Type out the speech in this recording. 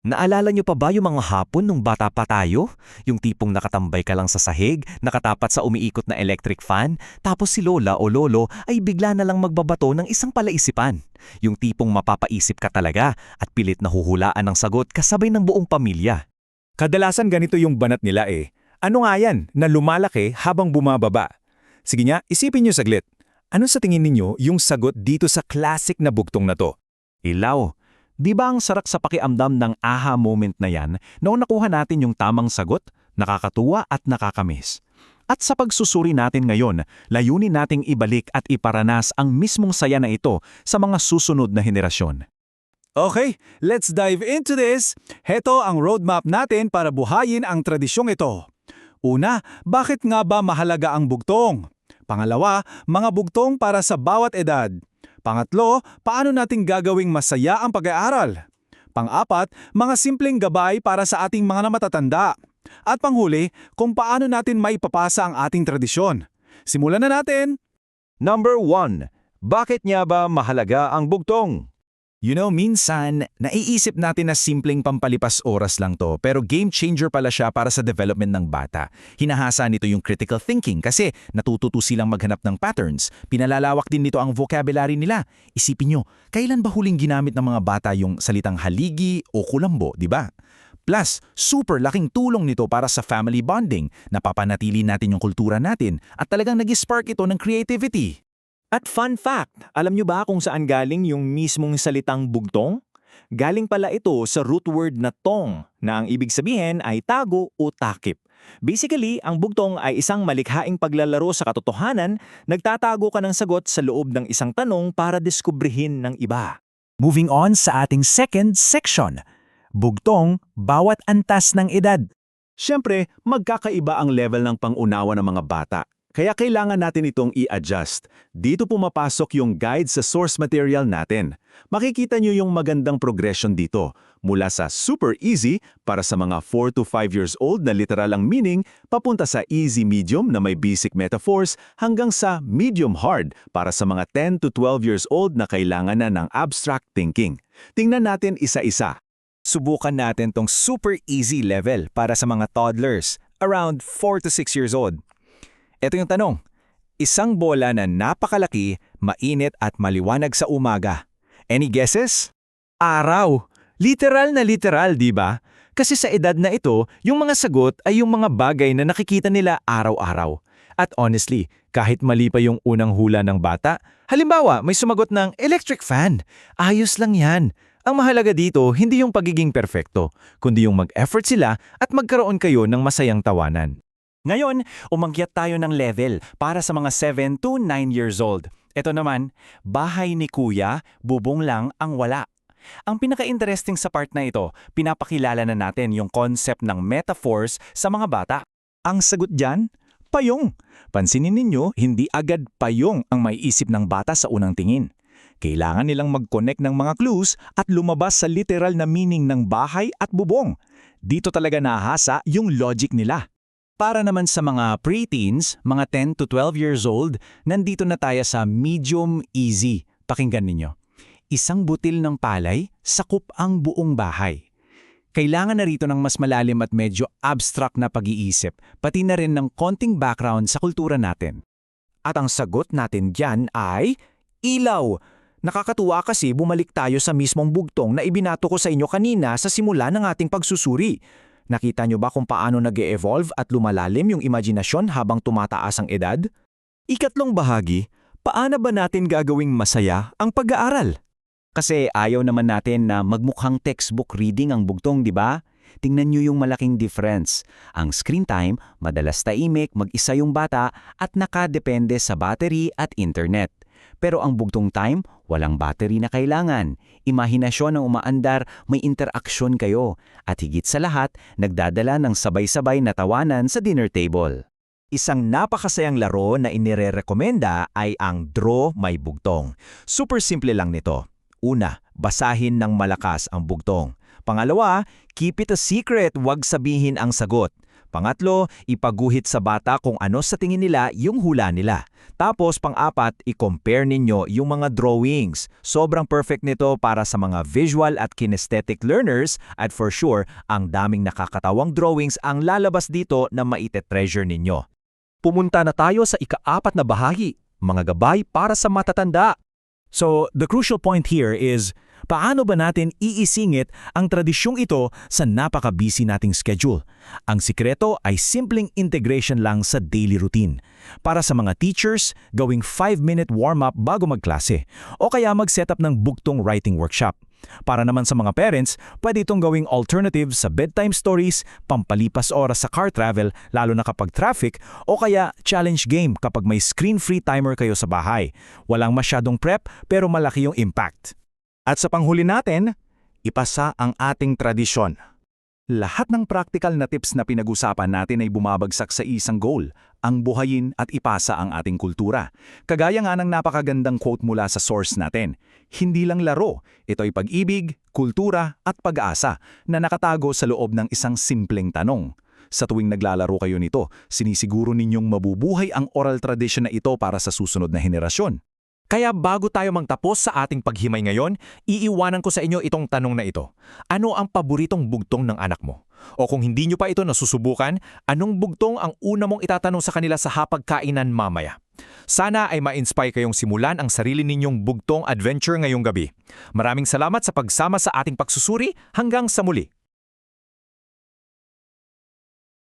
Naalala niyo pa ba yung mga hapon nung bata pa tayo? Yung tipong nakatambay ka lang sa sahig, nakatapat sa umiikot na electric fan, tapos si lola o lolo ay bigla na lang magbabato ng isang palaisipan. Yung tipong mapapaisip ka talaga at pilit na huhulaan ng sagot kasabay ng buong pamilya. Kadalasan ganito yung banat nila eh. Ano nga yan na lumalaki habang bumababa? Sige nga, isipin niyo saglit. Ano sa tingin ninyo yung sagot dito sa classic na bugtong na to? Ilaw. Di ba ang sarak sa pakiamdam ng aha moment na yan noong nakuha natin yung tamang sagot, nakakatuwa at nakakamiss? At sa pagsusuri natin ngayon, layunin nating ibalik at iparanas ang mismong saya na ito sa mga susunod na henerasyon. Okay, let's dive into this. Heto ang roadmap natin para buhayin ang tradisyong ito. Una, bakit nga ba mahalaga ang bugtong? Pangalawa, mga bugtong para sa bawat edad. Pangatlo, paano natin gagawing masaya ang pag-aaral? Pang-apat, mga simpleng gabay para sa ating mga namatatanda. At panghuli, kung paano natin maipapasa ang ating tradisyon. Simulan na natin! Number 1. Bakit niya ba mahalaga ang bugtong? Minsan, naiisip natin na simpleng pampalipas oras lang to, pero game changer pala siya para sa development ng bata. Hinahasa nito yung critical thinking kasi natututo silang maghanap ng patterns. Pinalalawak din nito ang vocabulary nila. Isipin nyo, kailan ba huling ginamit ng mga bata yung salitang haligi o kulambo, di ba? Plus, super laking tulong nito para sa family bonding. Napapanatili natin yung kultura natin at talagang nag-spark ito ng creativity. At fun fact, alam nyo ba kung saan galing yung mismong salitang bugtong? Galing pala ito sa root word na tong, na ang ibig sabihin ay tago o takip. Basically, ang bugtong ay isang malikhaing paglalaro sa katotohanan, nagtatago ka ng sagot sa loob ng isang tanong para diskubrihin ng iba. Moving on sa ating second section. Bugtong, bawat antas ng edad. Siyempre, magkakaiba ang level ng pangunawa ng mga bata. Kaya kailangan natin itong i-adjust. Dito pumapasok yung guide sa source material natin. Makikita nyo yung magandang progression dito. Mula sa super easy para sa mga 4 to 5 years old na literal ang meaning, papunta sa easy medium na may basic metaphors, hanggang sa medium hard para sa mga 10 to 12 years old na kailangan na ng abstract thinking. Tingnan natin isa-isa. Subukan natin tong super easy level para sa mga toddlers, around 4 to 6 years old. Ito yung tanong. Isang bola na napakalaki, mainit at maliwanag sa umaga. Any guesses? Araw! Literal na literal, di ba? Kasi sa edad na ito, yung mga sagot ay yung mga bagay na nakikita nila araw-araw. At honestly, kahit mali pa yung unang hula ng bata, halimbawa may sumagot ng electric fan, ayos lang yan. Ang mahalaga dito, hindi yung pagiging perfecto, kundi yung mag-effort sila at magkaroon kayo ng masayang tawanan. Ngayon, umakyat tayo ng level para sa mga 7 to 9 years old. Ito naman, bahay ni kuya, bubong lang ang wala. Ang pinaka-interesting sa part na ito, pinapakilala na natin yung concept ng metaphors sa mga bata. Ang sagot dyan? Payong. Pansinin ninyo, hindi agad payong ang maiisip ng bata sa unang tingin. Kailangan nilang mag-connect ng mga clues at lumabas sa literal na meaning ng bahay at bubong. Dito talaga nahasa yung logic nila. Para naman sa mga preteens, mga 10 to 12 years old, nandito na tayo sa medium easy. Pakinggan ninyo. Isang butil ng palay, sakop ang buong bahay. Kailangan na rito ng mas malalim at medyo abstract na pag-iisip, pati na rin ng konting background sa kultura natin. At ang sagot natin dyan ay ilaw. Nakakatuwa kasi bumalik tayo sa mismong bugtong na ibinato ko sa inyo kanina sa simula ng ating pagsusuri. Nakita nyo ba kung paano nag-e-evolve at lumalalim yung imaginasyon habang tumataas ang edad? Ikatlong bahagi, paano ba natin gagawing masaya ang pag-aaral? Kasi ayaw naman natin na magmukhang textbook reading ang bugtong, di ba? Tingnan nyo yung malaking difference. Ang screen time, madalas tahimik, mag-isa yung bata at nakadepende sa battery at internet. Pero ang bugtong time, walang battery na kailangan. Imahinasyon ang umaandar, may interaksyon kayo. At higit sa lahat, nagdadala ng sabay-sabay na tawanan sa dinner table. Isang napakasayang laro na inirerekomenda ay ang Draw May Bugtong. Super simple lang nito. Una, basahin ng malakas ang bugtong. Pangalawa, keep it a secret, huwag sabihin ang sagot. Pangatlo, ipaguhit sa bata kung ano sa tingin nila yung hula nila. Tapos pang-apat, i-compare ninyo yung mga drawings. Sobrang perfect nito para sa mga visual at kinesthetic learners at for sure, ang daming nakakatawang drawings ang lalabas dito na maite-treasure ninyo. Pumunta na tayo sa ika-4 na bahagi, mga gabay para sa matatanda. So, the crucial point here is, paano ba natin iisingit ang tradisyong ito sa napaka-busy nating schedule? Ang sikreto ay simpleng integration lang sa daily routine. Para sa mga teachers, gawing 5-minute warm-up bago magklase o kaya mag-setup ng bugtong writing workshop. Para naman sa mga parents, pwede itong gawing alternative sa bedtime stories, pampalipas oras sa car travel lalo na kapag traffic, o kaya challenge game kapag may screen-free timer kayo sa bahay. Walang masyadong prep pero malaki yung impact. At sa panghuli natin, ipasa ang ating tradisyon. Lahat ng practical na tips na pinag-usapan natin ay bumabagsak sa isang goal, ang buhayin at ipasa ang ating kultura. Kagaya nga ng napakagandang quote mula sa source natin, hindi lang laro, ito ay pag-ibig, kultura at pag-asa na nakatago sa loob ng isang simpleng tanong. Sa tuwing naglalaro kayo nito, sinisiguro ninyong mabubuhay ang oral tradition na ito para sa susunod na henerasyon. Kaya bago tayo magtapos sa ating paghimay ngayon, iiwanan ko sa inyo itong tanong na ito. Ano ang paboritong bugtong ng anak mo? O kung hindi nyo pa ito nasusubukan, anong bugtong ang una mong itatanong sa kanila sa hapagkainan mamaya? Sana ay ma-inspire kayong simulan ang sarili ninyong bugtong adventure ngayong gabi. Maraming salamat sa pagsama sa ating pagsusuri. Hanggang sa muli.